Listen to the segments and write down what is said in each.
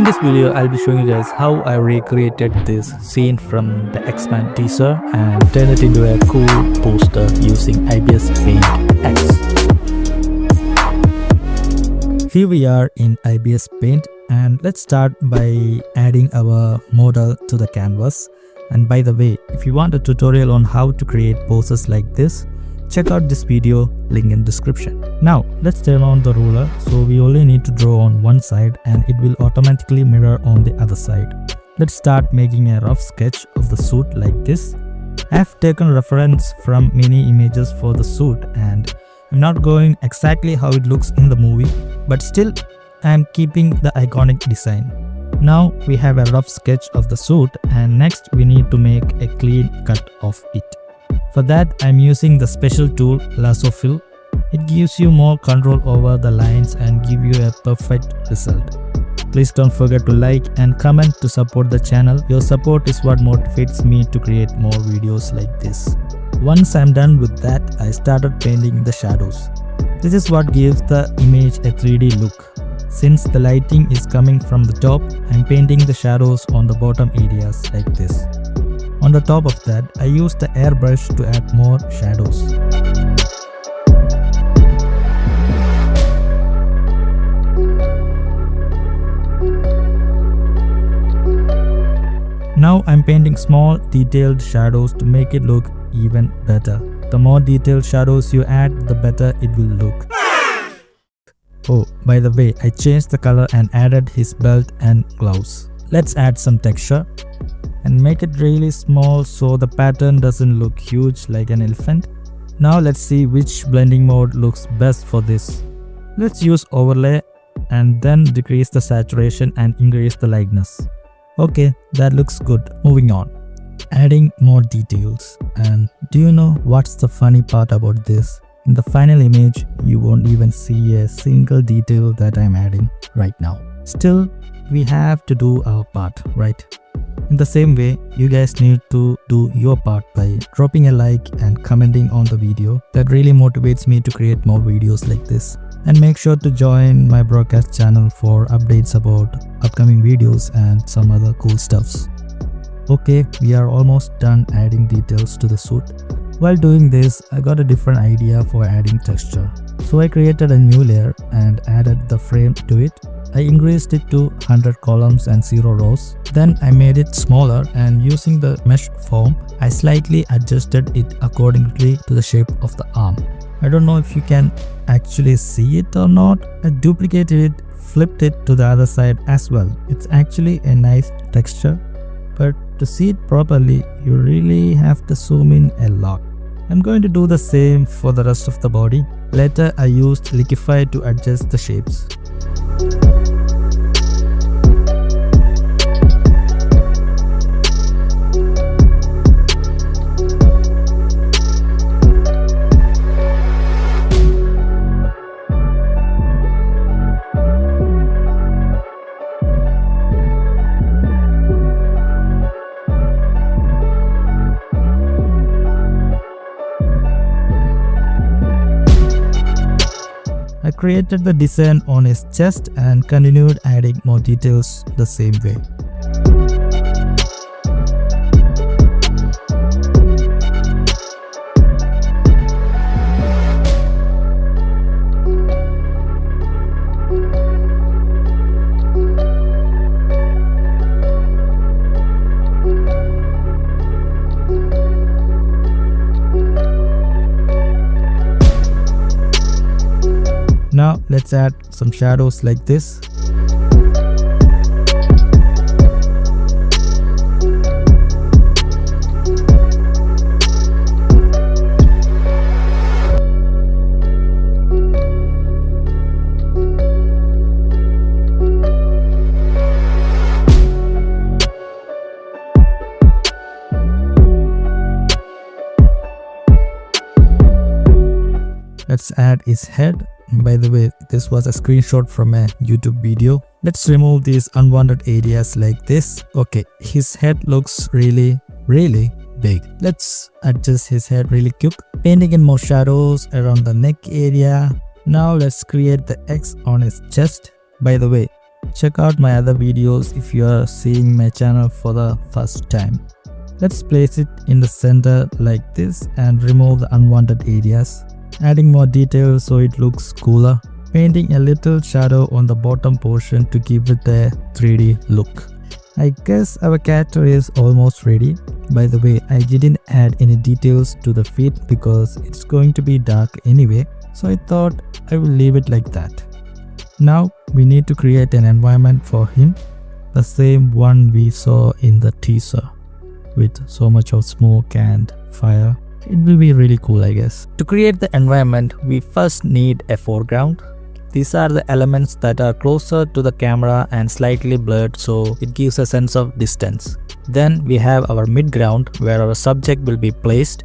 In this video, I'll be showing you guys how I recreated this scene from the X-Men teaser and turned it into a cool poster using Ibispaint X. Here we are in Ibispaint, and let's start by adding our model to the canvas. And by the way, if you want a tutorial on how to create poses like this, check out this video, link in description. Now let's turn on the ruler, so we only need to draw on one side and it will automatically mirror on the other side. Let's start making a rough sketch of the suit like this. I have taken reference from many images for the suit and I'm not going exactly how it looks in the movie, but still I am keeping the iconic design. Now we have a rough sketch of the suit and next we need to make a clean cut of it. For that, I'm using the special tool Lasso Fill. It gives you more control over the lines and give you a perfect result. Please don't forget to like and comment to support the channel. Your support is what motivates me to create more videos like this. Once I'm done with that, I started painting the shadows. This is what gives the image a 3D look. Since the lighting is coming from the top, I'm painting the shadows on the bottom areas like this. On the top of that, I used the airbrush to add more shadows. Now I'm painting small detailed shadows to make it look even better. The more detailed shadows you add, the better it will look. Oh, by the way, I changed the color and added his belt and gloves. Let's add some texture and make it really small so the pattern doesn't look huge like an elephant. Now let's see which blending mode looks best for this. Let's use overlay and then decrease the saturation and increase the lightness. Okay, that looks good. Moving on. Adding more details. And do you know what's the funny part about this? In the final image, you won't even see a single detail that I'm adding right now. Still, we have to do our part, right? In the same way, you guys need to do your part by dropping a like and commenting on the video. That really motivates me to create more videos like this. And make sure to join my broadcast channel for updates about upcoming videos and some other cool stuffs. Okay, we are almost done adding details to the suit. While doing this, I got a different idea for adding texture. So I created a new layer and added the frame to it. I increased it to 100 columns and 0 rows. Then I made it smaller and using the mesh form, I slightly adjusted it accordingly to the shape of the arm. I don't know if you can actually see it or not. I duplicated it, flipped it to the other side as well. It's actually a nice texture, but to see it properly, you really have to zoom in a lot. I'm going to do the same for the rest of the body. Later, I used Liquify to adjust the shapes. I created the design on his chest and continued adding more details the same way. Now let's add some shadows like this. Let's add his head. By the way, this was a screenshot from a YouTube video. Let's remove these unwanted areas like this. Okay, his head looks really big. Let's adjust his head really quick, painting in more shadows around the neck area. Now let's create the X on his chest. By the way, check out my other videos if you are seeing my channel for the first time. Let's place it in the center like this and remove the unwanted areas, adding more details so it looks cooler, painting a little shadow on the bottom portion to give it a 3D look. I guess our character is almost ready. By the way, I didn't add any details to the feet because it's going to be dark anyway, so I thought I will leave it like that. Now we need to create an environment for him, the same one we saw in the teaser, with so much of smoke and fire. It will be really cool, I guess. To create the environment, we first need a foreground. These are the elements that are closer to the camera and slightly blurred, so it gives a sense of distance. Then we have our midground where our subject will be placed.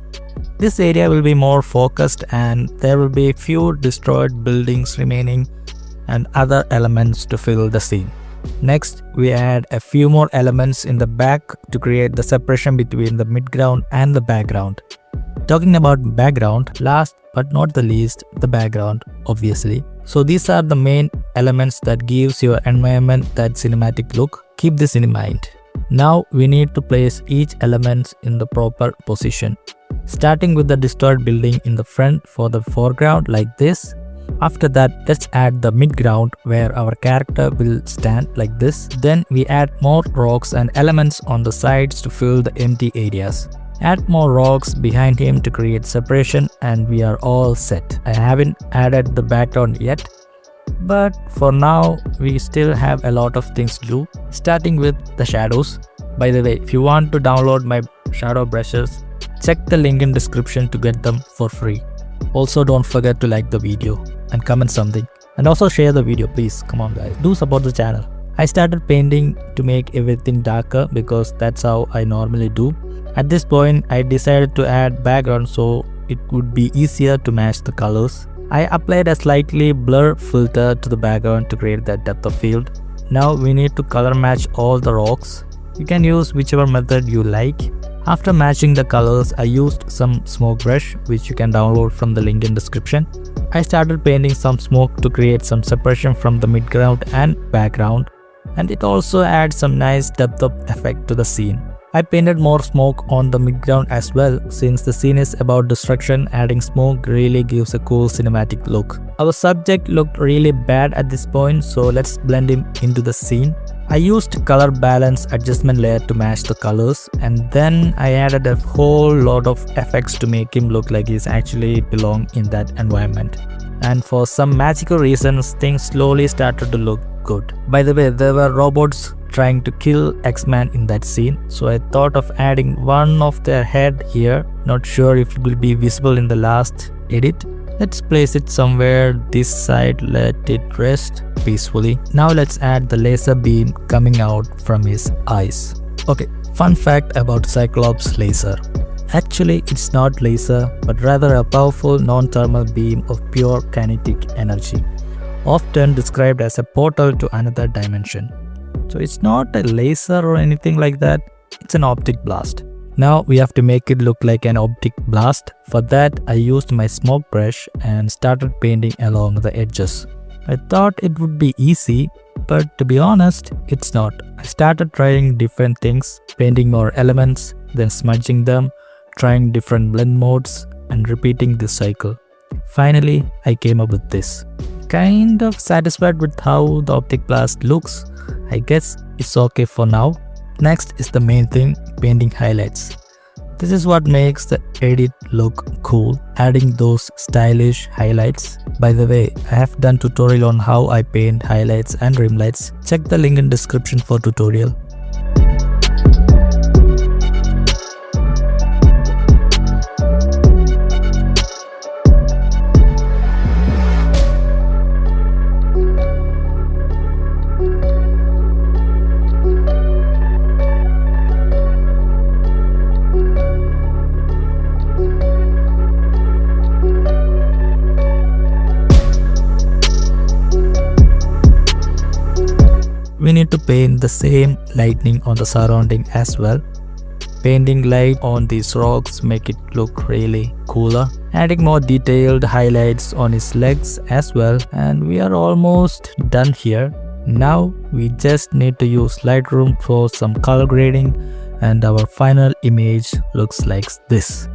This area will be more focused and there will be few destroyed buildings remaining and other elements to fill the scene. Next, we add a few more elements in the back to create the separation between the midground and the background. Talking about background, last but not the least, the background, obviously. So these are the main elements that gives your environment that cinematic look. Keep this in mind. Now we need to place each element in the proper position. Starting with the destroyed building in the front for the foreground like this. After that, let's add the midground where our character will stand like this. Then we add more rocks and elements on the sides to fill the empty areas. Add more rocks behind him to create separation and we are all set. I haven't added the background yet, but for now we still have a lot of things to do, starting with the shadows. By the way, if you want to download my shadow brushes, check the link in description to get them for free. Also, don't forget to like the video and comment something, and also share the video, please. Come on guys, do support the channel. I started painting to make everything darker because that's how I normally do. At this point, I decided to add background so it would be easier to match the colors. I applied a slightly blur filter to the background to create that depth of field. Now we need to color match all the rocks. You can use whichever method you like. After matching the colors, I used some smoke brush, which you can download from the link in description. I started painting some smoke to create some separation from the midground and background, and it also adds some nice depth of effect to the scene. I painted more smoke on the midground as well, since the scene is about destruction. Adding smoke really gives a cool cinematic look. Our subject looked really bad at this point, so let's blend him into the scene. I used color balance adjustment layer to match the colors, and then I added a whole lot of effects to make him look like he's actually belong in that environment. And for some magical reasons, things slowly started to look good. By the way, there were robots trying to kill X-Man in that scene, so I thought of adding one of their head here. Not sure if it will be visible in the last edit. Let's place it somewhere this side, let it rest peacefully. Now let's add the laser beam coming out from his eyes. Okay, fun fact about Cyclops laser. Actually, it's not laser, but rather a powerful non-thermal beam of pure kinetic energy, often described as a portal to another dimension. So it's not a laser or anything like that, it's an optic blast. Now we have to make it look like an optic blast. For that, I used my smoke brush and started painting along the edges. I thought it would be easy, but to be honest, it's not. I started trying different things, painting more elements, then smudging them, trying different blend modes, and repeating this cycle. Finally, I came up with this. Kind of satisfied with how the optic blast looks. I guess it's okay for now. Next is the main thing, painting highlights. This is what makes the edit look cool, adding those stylish highlights. By the way, I have done tutorial on how I paint highlights and rim lights. Check the link in description for tutorial. We need to paint the same lightning on the surrounding as well. Painting light on these rocks make it look really cooler. Adding more detailed highlights on his legs as well, and we are almost done here. Now we just need to use Lightroom for some color grading and our final image looks like this.